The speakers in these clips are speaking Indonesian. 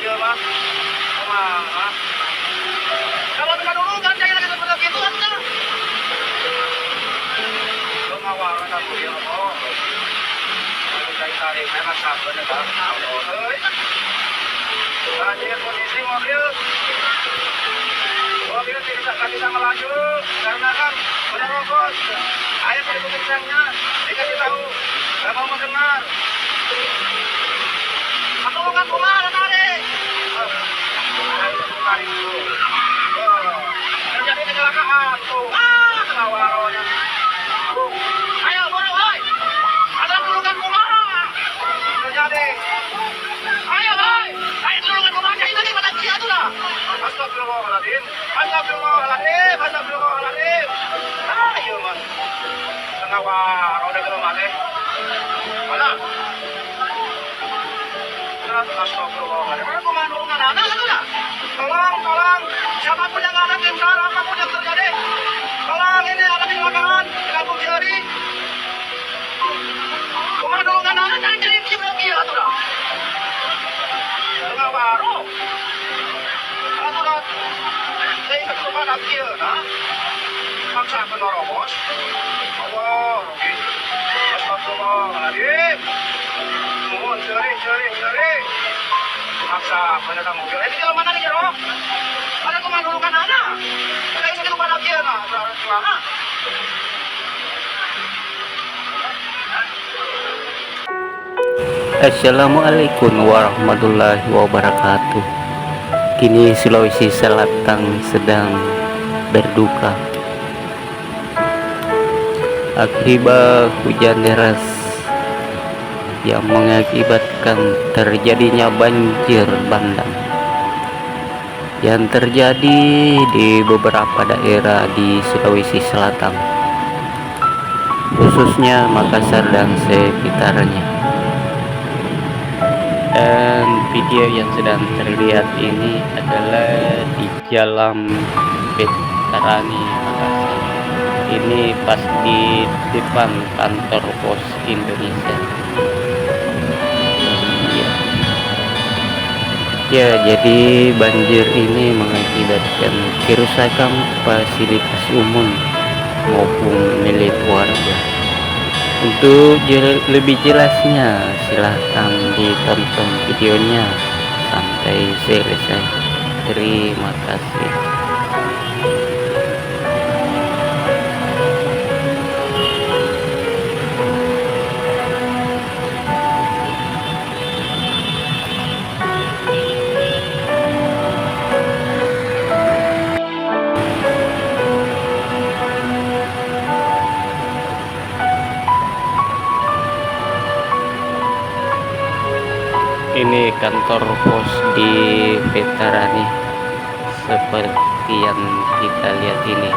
dia mah. Kumaha? Kalau kita dulu kan jangan kita seperti itu kan kita. Lo ngawaran aku dia kok. Kalau kita tarik memang sabar ya kan. Tadi kondisi mobil tidak bisa melaju karena kan udah rokok. Ayah dari pemirsaannya dikasih tahu, nggak mau mendengar. Aku bukan kemana tarik. Tarik dulu. Terjadi kecelakaan tuh. Tengah waronya. Ayo, boy. Ada turunkan kemana? Terjadi. Ayo, boy. Ayo turunkan kemana? Ini tadi pada dia tuh lah. Astagfirullahaladzim. Astagfirullahaladzim. Astagfirullahaladzim. Ayo, mas. Tengah waro udah ke mana? Mana? Astagfirullahaladzim. Aku mau nurungan anak itu lah. Tolong. Siapapun yang ada di sana, apapun yang terjadi. Tolong ini ada kecelakaan di kampung Cihari. Aku mau nurungan anak dan jadi lagi ya tuh lah. Tengah waro. Aku dah. Saya ikut ke mana dia, nah? Maksa penerobos. Allah, astagfirullahaladzim. Mohon cari. Maksa penyerang mobil. Ini jalan mana nih, Jero? Ada kemandulukan anak. Kita isi ke mana dia, nah? Selama. Assalamualaikum warahmatullahi wabarakatuh. Kini Sulawesi Selatan sedang berduka akibat hujan deras yang mengakibatkan terjadinya banjir bandang yang terjadi di beberapa daerah di Sulawesi Selatan, khususnya Makassar dan sekitarnya. Dan video yang sedang terlihat ini adalah di Jalan Veterani Makassar. Ini pas di depan kantor pos Indonesia. Ya, jadi banjir ini mengakibatkan kerusakan fasilitas umum maupun milik warga. Untuk lebih jelasnya silahkan ditonton videonya sampai selesai. Terima kasih. Ini kantor pos di Veterani seperti yang kita lihat ini.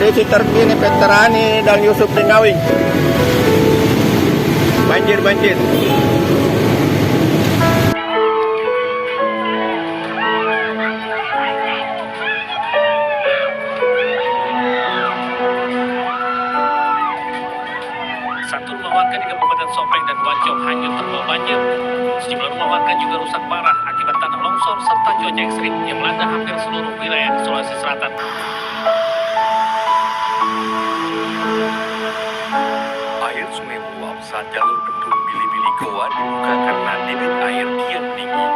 Kondisi terkini Veterani dan Yusuf Tingawing. Banjir. Satu rumah warga di Kabupaten Sopeng dan Wancong hanyut terbawa banjir. Sejumlah rumah warga juga rusak parah akibat tanah longsor serta cuaca ekstrim yang melanda hampir seluruh wilayah di Sulawesi Selatan. Air sungai meluap saat jalur bendung Bili-Bili Goa dibuka karena debit air kian tinggi.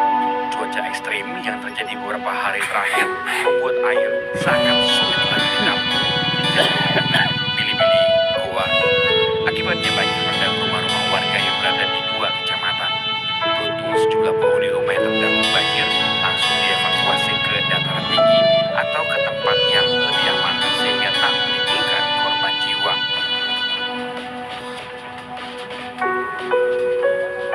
Cuaca ekstrim yang terjadi beberapa hari terakhir membuat air sangat sulit lagi ditampung di jalur Bili-Bili Goa. Akibatnya banjir merendam rumah-rumah warga yang berada di 2 kecamatan. Beruntung sejumlah penghuni rumah yang terdampak banjir langsung dievakuasi ke dataran tinggi atau ke tempat yang lebih aman sehingga tak menimbulkan korban jiwa.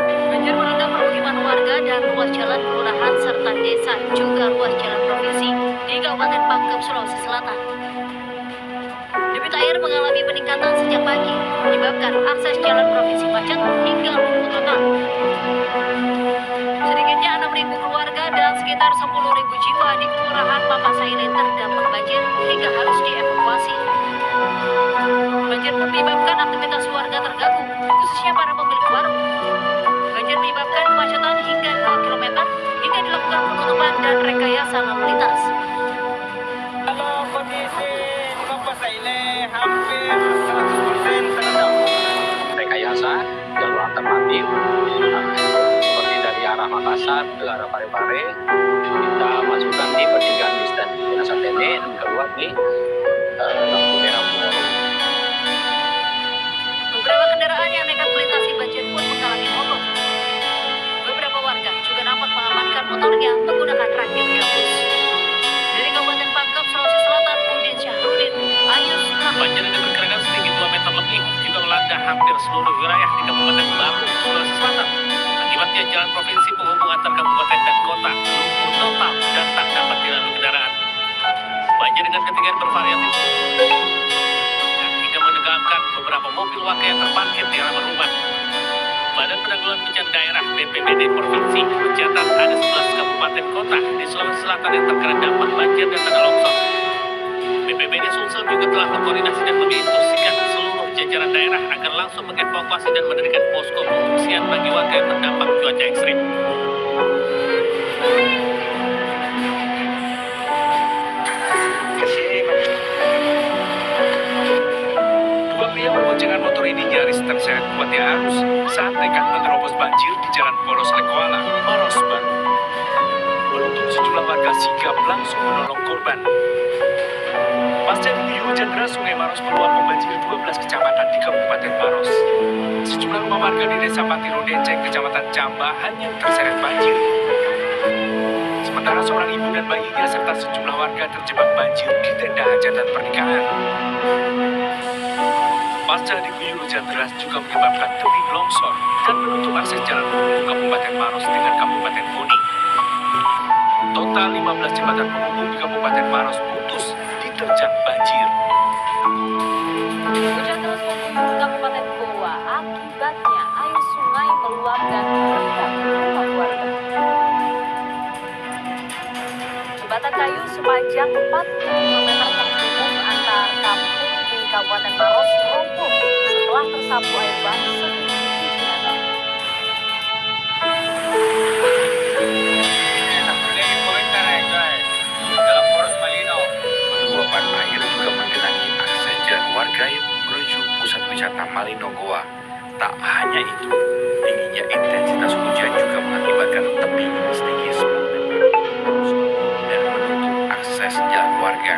Banjir merendam permukiman warga dan ruas jalan kelurahan serta desa juga ruas jalan provinsi di Kabupaten Pangkep, Sulawesi Selatan. Debit air mengalami peningkatan sejak pagi, menyebabkan akses jalan provinsi macet hingga lumpuh total. Sedikitnya 6.000 keluarga dan sekitar 10.000 jiwa di Kelurahan Papasaire terdampak banjir hingga harus dievakuasi. Banjir pun menyebabkan aktivitas warga terganggu, khususnya para pemilik warung. Banjir menyebabkan kemacetan hingga 2 km hingga dilakukan penutupan dan rekayasa lalu lintas. Kalau kondisi di Kabupaten ini hampir 100% terendam. Rekayasa jalur alternatif seperti dari arah Makassar ke arah Parepare kita masukkan di pertigaan bis dan Desa Tene dan keluar di lampu merah Bungoro. Beberapa kendaraan yang nekat melintasi banjir pun mengalami mogok. Beberapa warga juga nampak mengamankan motornya menggunakan rakit gabus. Dari Kabupaten Pangkep, Sulawesi Selatan, Udin Syahrudin, Ayus, Banjir yang diperkirakan setinggi 2 meter lebih juga melanda hampir seluruh wilayah di Kabupaten Baru, Sulawesi Selatan. Akibatnya jalan provinsi penghubung antar kabupaten dan kota lumpuh total dan tak dapat dilalui kendaraan. Banjir dengan ketinggian bervariatif hingga menenggelamkan beberapa mobil warga yang terparkir di halaman rumah. Badan Penanggulangan Bencana Daerah BPBD Provinsi mencatat ada 11 kabupaten kota di Sulawesi Selatan yang terkena dampak banjir dan tanah longsor. BPBD Sulsel juga telah berkoordinasi dan menginstruksikan seluruh jajaran daerah agar langsung mengevakuasi dan mendirikan posko pengungsian bagi warga yang terdampak cuaca ekstrim. Dua pria berboncengan motor ini nyaris terseret kuatnya arus saat nekat menerobos banjir di Jalan Poros Lekoala, Maros, Baru. Beruntung sejumlah warga sigap langsung menolong korban. Pasca diguyur hujan deras, Sungai Maros meluap membanjiri 12 kecamatan di Kabupaten Maros. Sejumlah rumah warga di Desa Patiro Denceng, Kecamatan Cambahan yang terseret banjir. Sementara seorang ibu dan bayinya serta sejumlah warga terjebak banjir di tenda hajatan pernikahan. Pasca diguyur hujan deras juga menyebabkan tebing longsor dan menutup akses jalan penghubung Kabupaten Maros dengan Kabupaten Boni. Total 15 jembatan penghubung di Kabupaten Maros putus diterjang banjir. hujan deras mengguyur Kabupaten Goa. Akibatnya air sungai meluap dan merendam rumah warga. Jembatan kayu sepanjang 40 km penghubung antar kampung di Kabupaten Maros roboh setelah tersapu air bah setinggi 7 meter. Dalam Poros Malino. Luapan air juga menggenangi akses jalan warga yang menuju pusat wisata Malino Goa. Tak hanya itu, tingginya intensitas hujan juga mengakibatkan tebing setinggi 10 meter dan menutup akses jalan warga.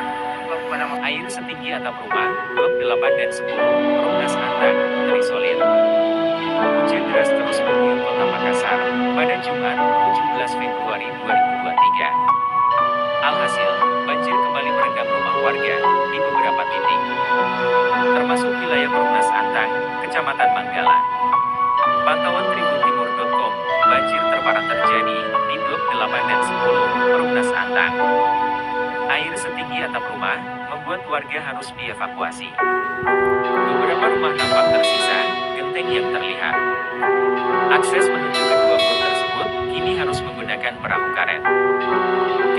Air setinggi atap rumah, blok 8 dan 10, Perumnas Antang, terisolir. Hujan deras terus mengguyur kota Makassar pada Jumat 17 Februari 2023. Alhasil, banjir kembali merendam rumah warga di beberapa titik, termasuk wilayah Perumnas Antang, Kecamatan Manggala. Pantauan tribuntimur.com, banjir terparah terjadi di blok 8 dan 10, Perumnas Antang. Air setinggi atap rumah membuat warga harus dievakuasi. Beberapa rumah tampak tersisa, genteng yang terlihat. Akses menuju kedua blok tersebut kini harus menggunakan perahu karet.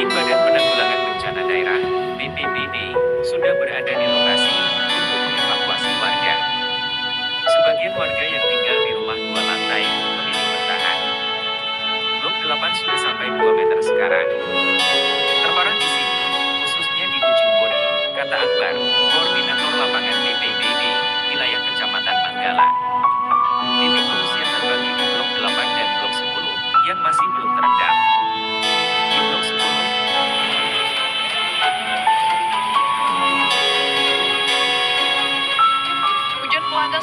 Tim Badan Penanggulangan Bencana Daerah (BPBD) sudah berada di lokasi untuk mengevakuasi warga. Sebagian warga yang tinggal di rumah 2 lantai memilih bertahan. Blok 8 sudah sampai 2 meter sekarang. Terparah di sini, khususnya di ujung Boni, kata Akbar, koordinator lapangan BPBD, wilayah Kecamatan Manggala. Titik pengungsian terbagi di blok 8 dan blok 10 yang masih belum terendam. Di blok 10, Hujan melanda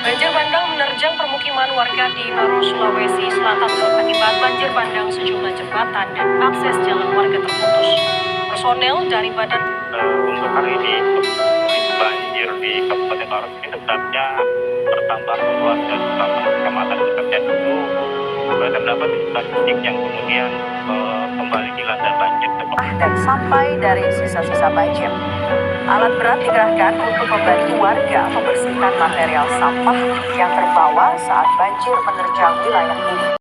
banjir bandang menerjang permukiman warga di Maros, Sulawesi Selatan akibat banjir bandang sejumlah jembatan dan akses jalan warga terputus. Personel dari Badan Untuk hari ini banjir di Kabupaten Maros ini sebenarnya bertambah luas dan beberapa kecamatan seperti dulu terdapat sejumlah titik yang kemudian kembali dilanda banjir dan sampai dari sisa-sisa banjir. Alat berat dikerahkan untuk membantu warga membersihkan material sampah yang terbawa saat banjir menerjang wilayah ini.